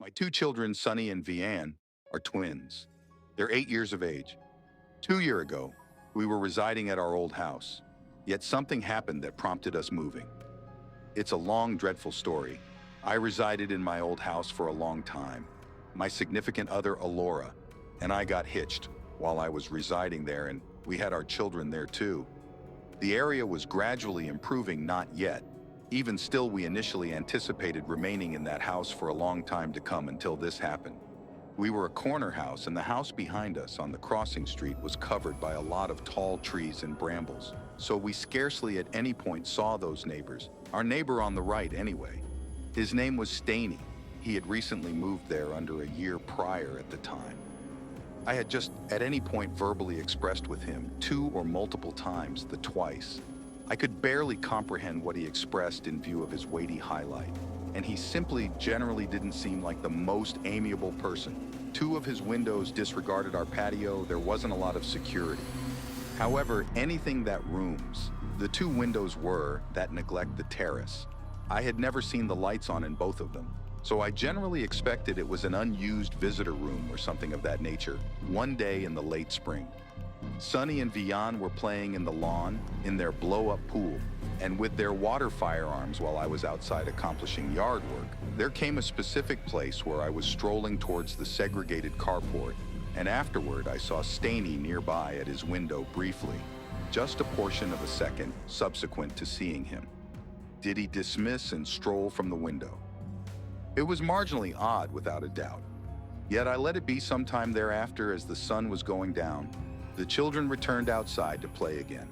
My two children, Sunny and Vianne, are twins. They're 8 years of age. 2 years ago, we were residing at our old house, yet something happened that prompted us moving. It's a long, dreadful story. I resided in my old house for a long time. My significant other, Alora, and I got hitched while I was residing there, and we had our children there too. The area was gradually improving, not yet. Even still, we initially anticipated remaining in that house for a long time to come until this happened. We were a corner house, and the house behind us on the crossing street was covered by a lot of tall trees and brambles, so we scarcely at any point saw those neighbors. Our neighbor on the right, anyway. His name was Staney. He had recently moved there under a year prior at the time. I had just at any point verbally expressed with him two or multiple times the twice. I could barely comprehend what he expressed in view of his weighty highlight, and he simply generally didn't seem like the most amiable person. Two of his windows disregarded our patio. There wasn't a lot of security. However, anything that rooms, the two windows were that neglect the terrace. I had never seen the lights on in both of them, so I generally expected it was an unused visitor room or something of that nature. One day in the late spring, Sunny and Vian were playing in the lawn in their blow-up pool, and with their water firearms while I was outside accomplishing yard work. There came a specific place where I was strolling towards the segregated carport, and afterward I saw Staney nearby at his window briefly, just a portion of a second subsequent to seeing him. Did he dismiss and stroll from the window? It was marginally odd, without a doubt. Yet I let it be. Sometime thereafter, as the sun was going down, the children returned outside to play again.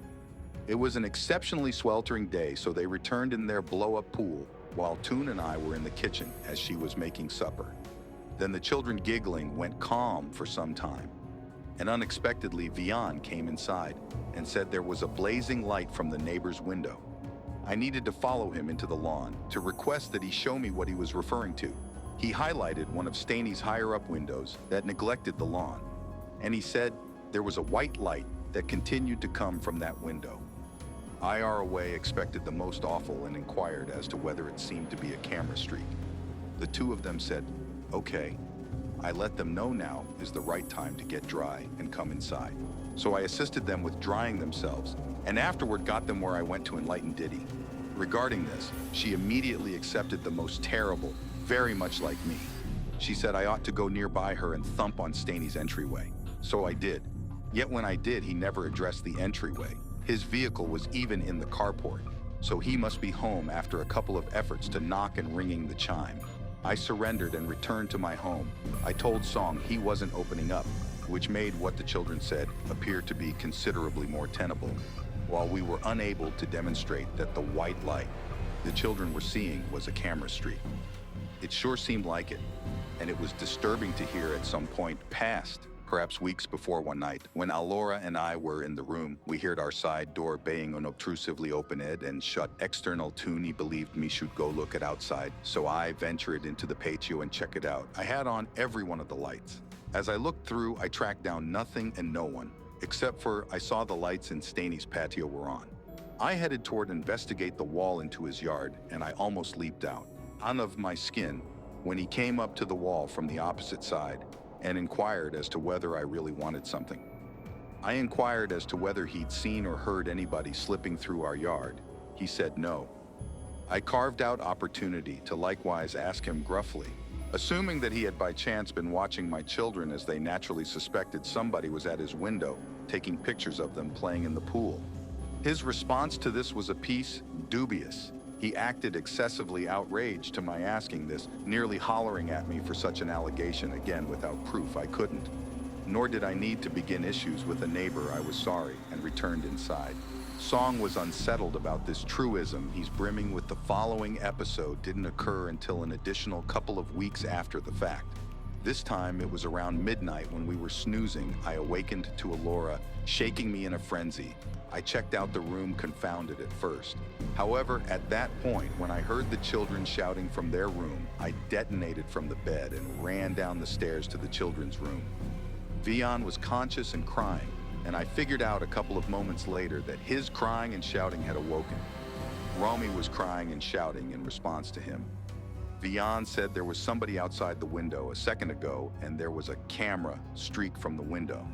It was an exceptionally sweltering day, so they returned in their blow-up pool while Toon and I were in the kitchen as she was making supper. Then the children, giggling, went calm for some time, and unexpectedly Vian came inside and said there was a blazing light from the neighbor's window. I needed to follow him into the lawn to request that he show me what he was referring to. He highlighted one of Staney's higher-up windows that neglected the lawn, and he said there was a white light that continued to come from that window. I, our away, expected the most awful and inquired as to whether it seemed to be a camera streak. The two of them said, "Okay." I let them know now is the right time to get dry and come inside. So I assisted them with drying themselves, and afterward got them where I went to enlighten Diddy. Regarding this, she immediately accepted the most terrible, very much like me. She said I ought to go nearby her and thump on Staney's entryway. So I did. Yet when I did, he never addressed the entryway. His vehicle was even in the carport, so he must be home after a couple of efforts to knock and ringing the chime. I surrendered and returned to my home. I told Song he wasn't opening up, which made what the children said appear to be considerably more tenable, while we were unable to demonstrate that the white light the children were seeing was a camera streak. It sure seemed like it, and it was disturbing to hear at some point past, perhaps weeks before one night, when Alora and I were in the room, we heard our side door bang unobtrusively opened and shut. External Toonie believed me should go look at outside, so I ventured into the patio and check it out. I had on every one of the lights. As I looked through, I tracked down nothing and no one, except for I saw the lights in Staney's patio were on. I headed toward investigate the wall into his yard, and I almost leaped out of my skin when he came up to the wall from the opposite side and inquired as to whether I really wanted something. I inquired as to whether he'd seen or heard anybody slipping through our yard. He said no. I carved out opportunity to likewise ask him gruffly, assuming that he had by chance been watching my children, as they naturally suspected somebody was at his window taking pictures of them playing in the pool. His response to this was a piece dubious. He acted excessively outraged to my asking this, nearly hollering at me for such an allegation. Again, without proof, I couldn't. Nor did I need to begin issues with a neighbor. I was sorry and returned inside. Song was unsettled about this truism he's brimming with. The following episode didn't occur until an additional couple of weeks after the fact. This time it was around midnight when we were snoozing. I awakened to Alora shaking me in a frenzy. I checked out the room, confounded at first. However, at that point, when I heard the children shouting from their room, I detonated from the bed and ran down the stairs to the children's room. Vian was conscious and crying, and I figured out a couple of moments later that his crying and shouting had awoken. Romy was crying and shouting in response to him. Vian said there was somebody outside the window a second ago and there was a camera streak from the window.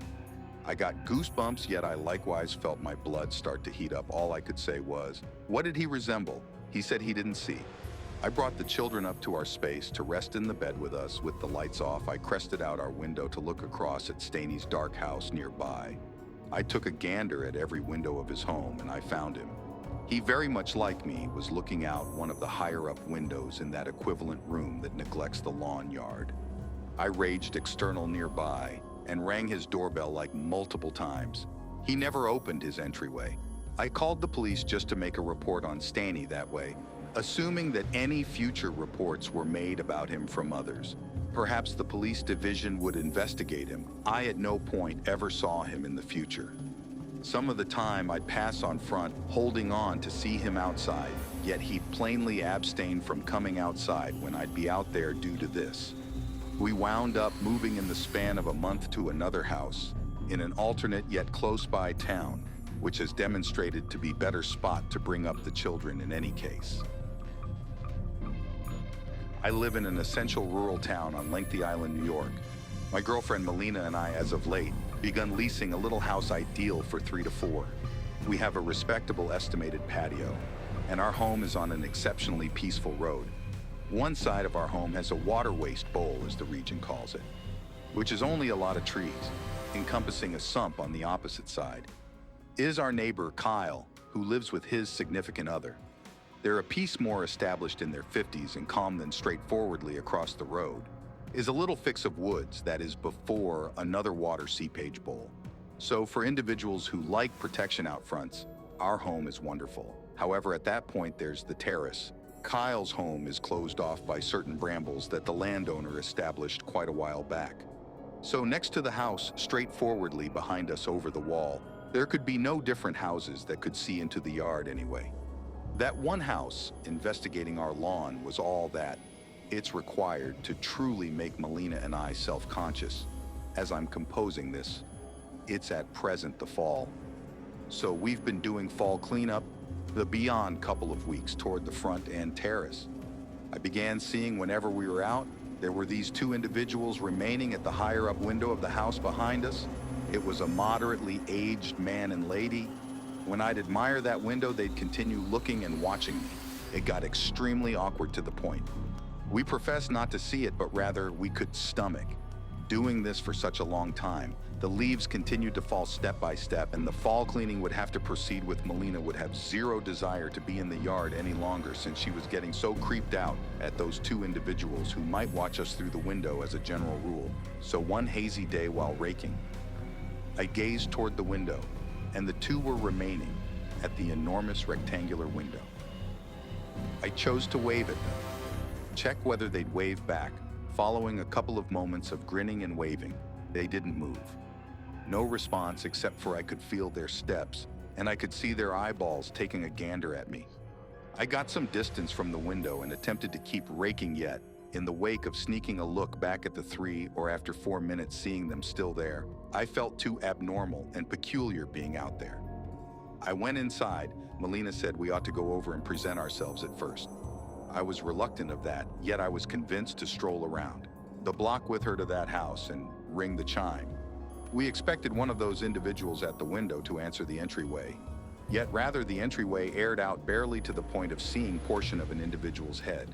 I got goosebumps, yet I likewise felt my blood start to heat up. All I could say was, "What did he resemble?" He said he didn't see. I brought the children up to our space to rest in the bed with us with the lights off. I crested out our window to look across at Staney's dark house nearby. I took a gander at every window of his home and I found him. He, very much like me, was looking out one of the higher-up windows in that equivalent room that neglects the lawn yard. I raged external nearby and rang his doorbell like multiple times. He never opened his entryway. I called the police just to make a report on Staney that way, assuming that any future reports were made about him from others. Perhaps the police division would investigate him. I at no point ever saw him in the future. Some of the time I'd pass on front, holding on to see him outside, yet he'd plainly abstain from coming outside when I'd be out there due to this. We wound up moving in the span of a month to another house, in an alternate yet close-by town, which has demonstrated to be better spot to bring up the children in any case. I live in an essential rural town on Lengthy Island, New York. My girlfriend Melina and I, as of late, begun leasing a little house ideal for 3 to 4. We have a respectable estimated patio, and our home is on an exceptionally peaceful road. One side of our home has a water waste bowl, as the region calls it, which is only a lot of trees, encompassing a sump on the opposite side. Is our neighbor Kyle, who lives with his significant other. They're a piece more established in their 50s and calm than straightforwardly across the road. Is a little fix of woods that is before another water seepage bowl. So for individuals who like protection out fronts, our home is wonderful. However, at that point there's the terrace. Kyle's home is closed off by certain brambles that the landowner established quite a while back. So next to the house, straightforwardly behind us over the wall, there could be no different houses that could see into the yard anyway. That one house, investigating our lawn, was all that it's required to truly make Melina and I self-conscious. As I'm composing this, it's at present the fall. So we've been doing fall cleanup the beyond couple of weeks toward the front and terrace. I began seeing whenever we were out, there were these 2 individuals remaining at the higher up window of the house behind us. It was a moderately aged man and lady. When I'd admire that window, they'd continue looking and watching me. It got extremely awkward to the point. We professed not to see it, but rather we could stomach. Doing this for such a long time, the leaves continued to fall step by step, and the fall cleaning would have to proceed with Melina would have zero desire to be in the yard any longer since she was getting so creeped out at those 2 individuals who might watch us through the window as a general rule. So one hazy day while raking, I gazed toward the window, and the 2 were remaining at the enormous rectangular window. I chose to wave at them, check whether they'd wave back. Following a couple of moments of grinning and waving, they didn't move. No response except for I could feel their steps, and I could see their eyeballs taking a gander at me. I got some distance from the window and attempted to keep raking, yet, in the wake of sneaking a look back at the 3 or after 4 minutes seeing them still there, I felt too abnormal and peculiar being out there. I went inside. Melina said we ought to go over and present ourselves at first. I was reluctant of that, yet I was convinced to stroll around the block with her to that house and ring the chime. We expected one of those individuals at the window to answer the entryway, yet rather the entryway aired out barely to the point of seeing portion of an individual's head.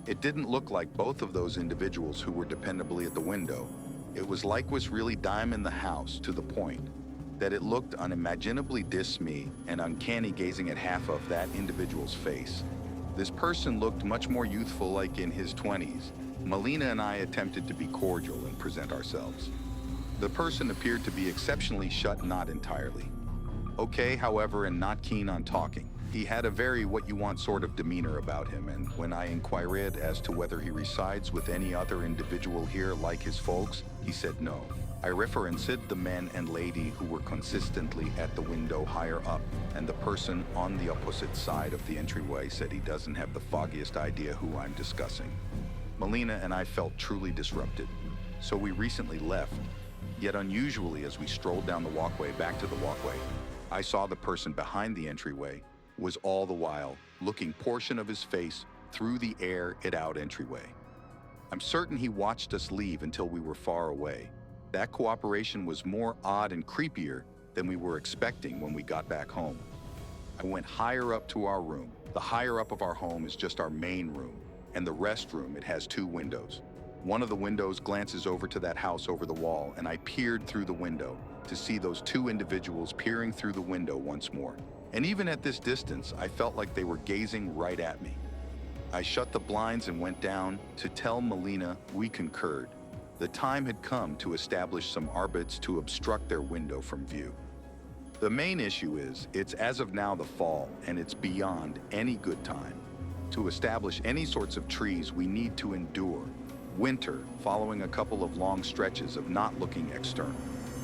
It didn't look like both of those individuals who were dependably at the window. It was like was really dime in the house to the point that it looked unimaginably dismal and uncanny gazing at half of that individual's face. This person looked much more youthful, like in his 20s. Melina and I attempted to be cordial and present ourselves. The person appeared to be exceptionally shut, not entirely. Okay, however, and not keen on talking. He had a very what-you-want sort of demeanor about him, and when I inquired as to whether he resides with any other individual here like his folks, he said no. I referenced the men and lady who were consistently at the window higher up, and the person on the opposite side of the entryway said he doesn't have the foggiest idea who I'm discussing. Melina and I felt truly disrupted, so we recently left. Yet unusually, as we strolled down the walkway back to the walkway, I saw the person behind the entryway was all the while looking portion of his face through the air-it-out entryway. I'm certain he watched us leave until we were far away. That cooperation was more odd and creepier than we were expecting when we got back home. I went higher up to our room. The higher up of our home is just our main room, and the restroom, it has 2 windows. One of the windows glances over to that house over the wall, and I peered through the window to see those 2 individuals peering through the window once more. And even at this distance, I felt like they were gazing right at me. I shut the blinds and went down to tell Melina we concurred. The time had come to establish some arbits to obstruct their window from view. The main issue is, it's as of now the fall, and it's beyond any good time. To establish any sorts of trees, we need to endure winter, following a couple of long stretches of not looking external.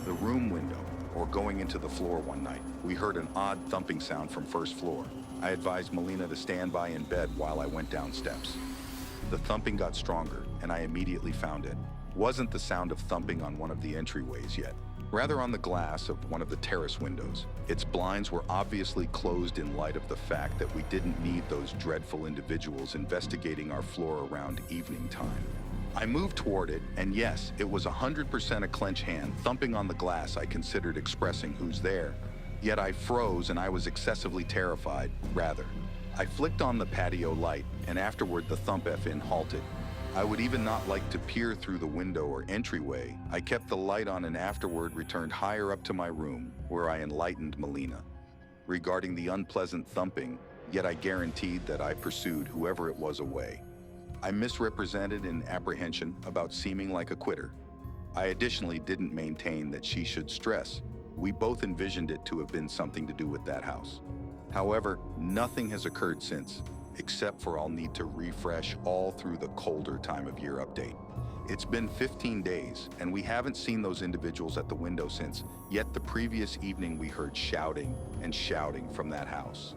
The room window, or going into the floor one night, we heard an odd thumping sound from first floor. I advised Melina to stand by in bed while I went down steps. The thumping got stronger, and I immediately found it wasn't the sound of thumping on one of the entryways yet, rather on the glass of one of the terrace windows. Its blinds were obviously closed in light of the fact that we didn't need those dreadful individuals investigating our floor around evening time. I moved toward it, and yes, it was 100% a clench hand thumping on the glass I considered expressing who's there. Yet I froze and I was excessively terrified, rather. I flicked on the patio light, and afterward the thump effin halted. I would even not like to peer through the window or entryway. I kept the light on and afterward returned higher up to my room, where I enlightened Melina regarding the unpleasant thumping, yet I guaranteed that I pursued whoever it was away. I misrepresented in apprehension about seeming like a quitter. I additionally didn't maintain that she should stress. We both envisioned it to have been something to do with that house. However, nothing has occurred since, except for I'll need to refresh all through the colder time of year update. It's been 15 days, and we haven't seen those individuals at the window since, yet the previous evening we heard shouting and shouting from that house.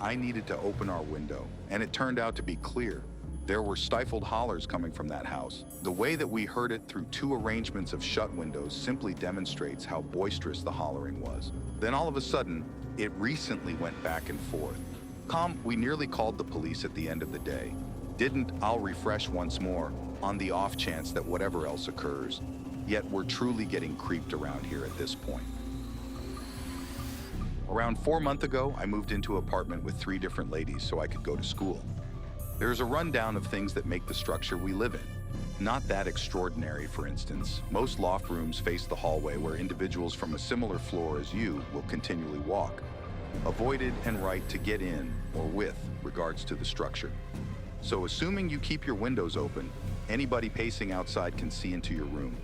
I needed to open our window, and it turned out to be clear. There were stifled hollers coming from that house. The way that we heard it through 2 arrangements of shut windows simply demonstrates how boisterous the hollering was. Then all of a sudden, it recently went back and forth. We nearly called the police at the end of the day. I'll refresh once more on the off chance that whatever else occurs. Yet we're truly getting creeped around here at this point. Around 4 months ago, I moved into an apartment with 3 different ladies so I could go to school. There's a rundown of things that make the structure we live in. Not that extraordinary, for instance. Most loft rooms face the hallway where individuals from a similar floor as you will continually walk. Avoided and right to get in or with regards to the structure. So assuming you keep your windows open, anybody pacing outside can see into your room.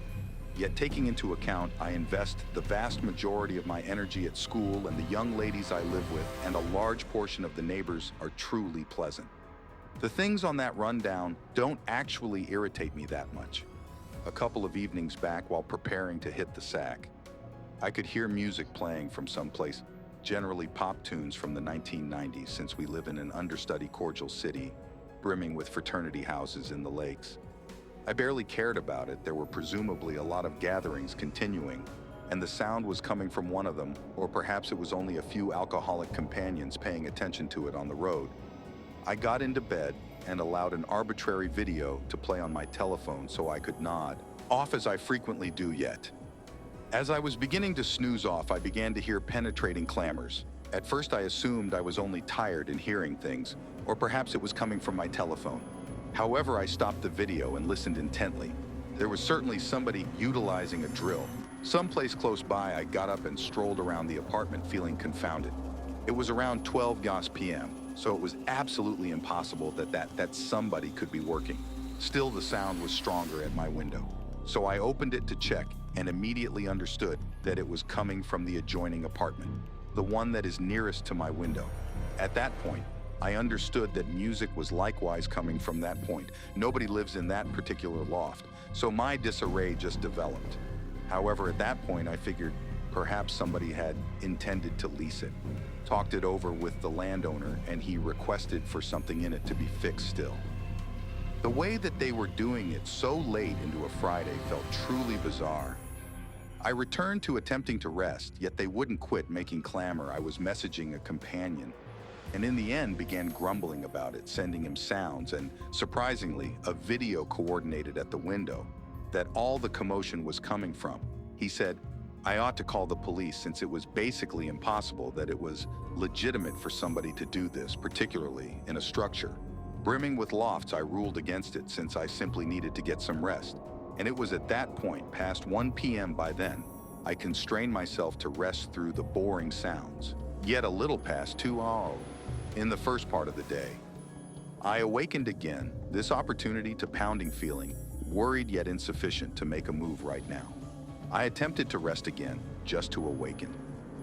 Yet taking into account I invest the vast majority of my energy at school and the young ladies I live with, and a large portion of the neighbors are truly pleasant. The things on that rundown don't actually irritate me that much. A couple of evenings back while preparing to hit the sack, I could hear music playing from someplace, generally pop tunes from the 1990s, since we live in an understudy cordial city, brimming with fraternity houses in the lakes. I barely cared about it. There were presumably a lot of gatherings continuing, and the sound was coming from one of them, or perhaps it was only a few alcoholic companions paying attention to it on the road. I got into bed and allowed an arbitrary video to play on my telephone so I could nod off, as I frequently do yet. As I was beginning to snooze off, I began to hear penetrating clamors. At first I assumed I was only tired and hearing things, or perhaps it was coming from my telephone. However, I stopped the video and listened intently. There was certainly somebody utilizing a drill. Someplace close by, I got up and strolled around the apartment feeling confounded. It was around 12 p.m., so it was absolutely impossible that somebody could be working. Still, the sound was stronger at my window. So I opened it to check and immediately understood that it was coming from the adjoining apartment, the one that is nearest to my window. At that point, I understood that music was likewise coming from that point. Nobody lives in that particular loft, so my disarray just developed. However, at that point, I figured perhaps somebody had intended to lease it. Talked it over with the landowner, and he requested for something in it to be fixed still. The way that they were doing it so late into a Friday felt truly bizarre. I returned to attempting to rest, yet they wouldn't quit making clamor. I was messaging a companion and in the end began grumbling about it, sending him sounds and, surprisingly, a video coordinated at the window that all the commotion was coming from. He said, I ought to call the police since it was basically impossible that it was legitimate for somebody to do this, particularly in a structure. Brimming with lofts, I ruled against it since I simply needed to get some rest. And it was at that point, past 1 p.m. by then, I constrained myself to rest through the boring sounds. Yet a little past 2:00 in the first part of the day. I awakened again, this opportunity to pounding feeling, worried yet insufficient to make a move right now. I attempted to rest again, just to awaken.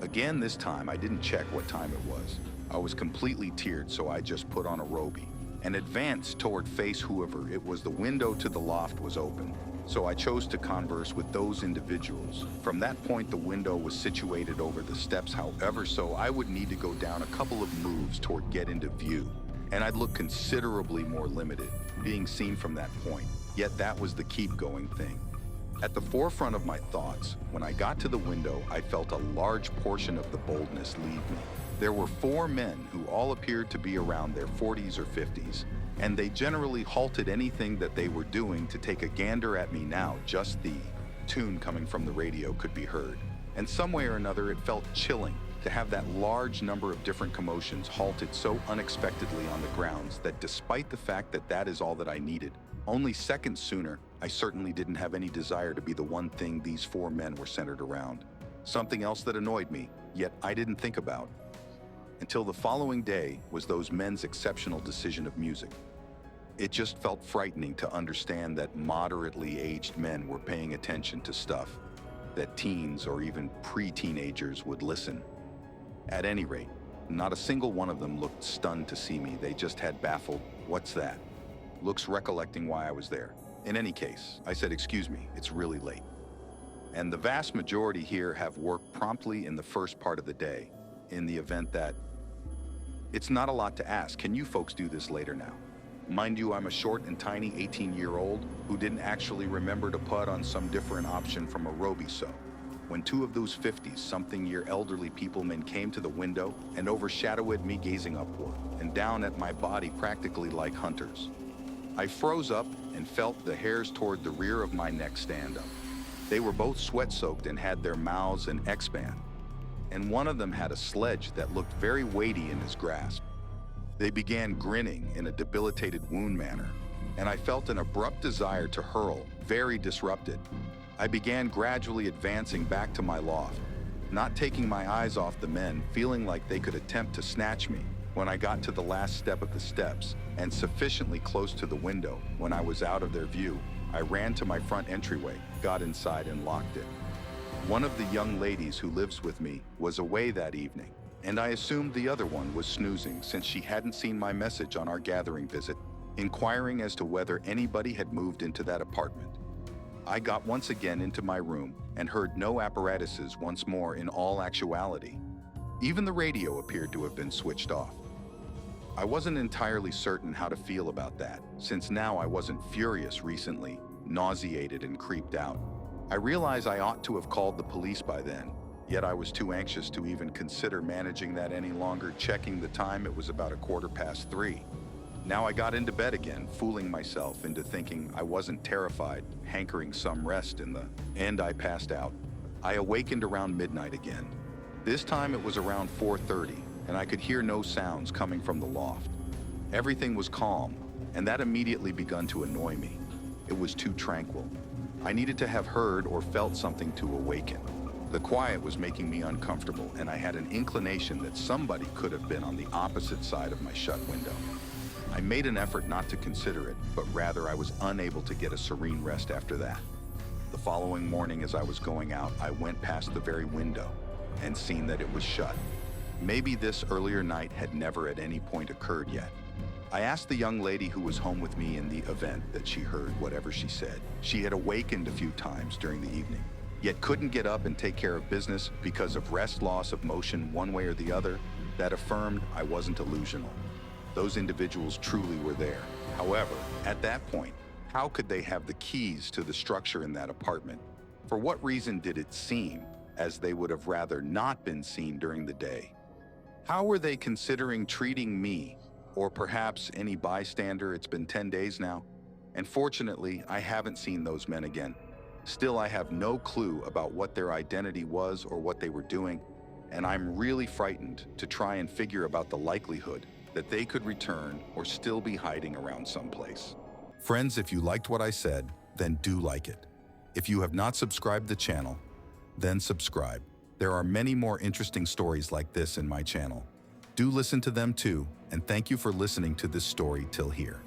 Again this time, I didn't check what time it was. I was completely teared, so I just put on a robie and advanced toward face whoever it was. The window to the loft was open, so I chose to converse with those individuals. From that point, the window was situated over the steps, however, so I would need to go down a couple of moves toward get into view, and I'd look considerably more limited, being seen from that point. Yet that was the keep going thing. At the forefront of my thoughts, when I got to the window, I felt a large portion of the boldness leave me. There were 4 men who all appeared to be around their 40s or 50s, and they generally halted anything that they were doing to take a gander at me. Now just the tune coming from the radio could be heard. And some way or another, it felt chilling to have that large number of different commotions halted so unexpectedly on the grounds that despite the fact that that is all that I needed, only seconds sooner, I certainly didn't have any desire to be the one thing these 4 men were centered around. Something else that annoyed me, yet I didn't think about until the following day, was those men's exceptional decision of music. It just felt frightening to understand that moderately aged men were paying attention to stuff that teens or even pre-teenagers would listen. At any rate, not a single one of them looked stunned to see me. They just had baffled, "What's that?" looks, recollecting why I was there. In any case, I said, "Excuse me, it's really late." And the vast majority here have worked promptly in the first part of the day, in the event that it's not a lot to ask. Can you folks do this later now? Mind you, I'm a short and tiny 18-year-old who didn't actually remember to put on some different option from a robie. So when 2 of those 50-something-year elderly people men came to the window and overshadowed me, gazing upward and down at my body practically like hunters, I froze up and felt the hairs toward the rear of my neck stand up. They were both sweat-soaked and had their mouths and expand, and one of them had a sledge that looked very weighty in his grasp. They began grinning in a debilitated wound manner, and I felt an abrupt desire to hurl, very disrupted. I began gradually advancing back to my loft, not taking my eyes off the men, feeling like they could attempt to snatch me. When I got to the last step of the steps, and sufficiently close to the window when I was out of their view, I ran to my front entryway, got inside and locked it. One of the young ladies who lives with me was away that evening, and I assumed the other one was snoozing since she hadn't seen my message on our gathering visit, inquiring as to whether anybody had moved into that apartment. I got once again into my room and heard no apparatuses once more in all actuality. Even the radio appeared to have been switched off. I wasn't entirely certain how to feel about that, since now I wasn't furious recently, nauseated and creeped out. I realize I ought to have called the police by then, yet I was too anxious to even consider managing that any longer. Checking the time, it was about 3:15. Now I got into bed again, fooling myself into thinking I wasn't terrified, hankering some rest in the end. I passed out. I awakened around midnight again. This time it was around 4:30, and I could hear no sounds coming from the loft. Everything was calm, and that immediately begun to annoy me. It was too tranquil. I needed to have heard or felt something to awaken. The quiet was making me uncomfortable, and I had an inclination that somebody could have been on the opposite side of my shut window. I made an effort not to consider it, but rather I was unable to get a serene rest after that. The following morning, as I was going out, I went past the very window and seen that it was shut. Maybe this earlier night had never at any point occurred yet. I asked the young lady who was home with me in the event that she heard whatever she said. She had awakened a few times during the evening, yet couldn't get up and take care of business because of rest, loss of motion one way or the other. That affirmed I wasn't delusional. Those individuals truly were there. However, at that point, how could they have the keys to the structure in that apartment? For what reason did it seem as they would have rather not been seen during the day? How were they considering treating me, or perhaps any bystander? It's been 10 days now, and fortunately, I haven't seen those men again. Still, I have no clue about what their identity was or what they were doing, and I'm really frightened to try and figure about the likelihood that they could return or still be hiding around someplace. Friends, if you liked what I said, then do like it. If you have not subscribed the channel, then subscribe. There are many more interesting stories like this in my channel. Do listen to them too, and thank you for listening to this story till here.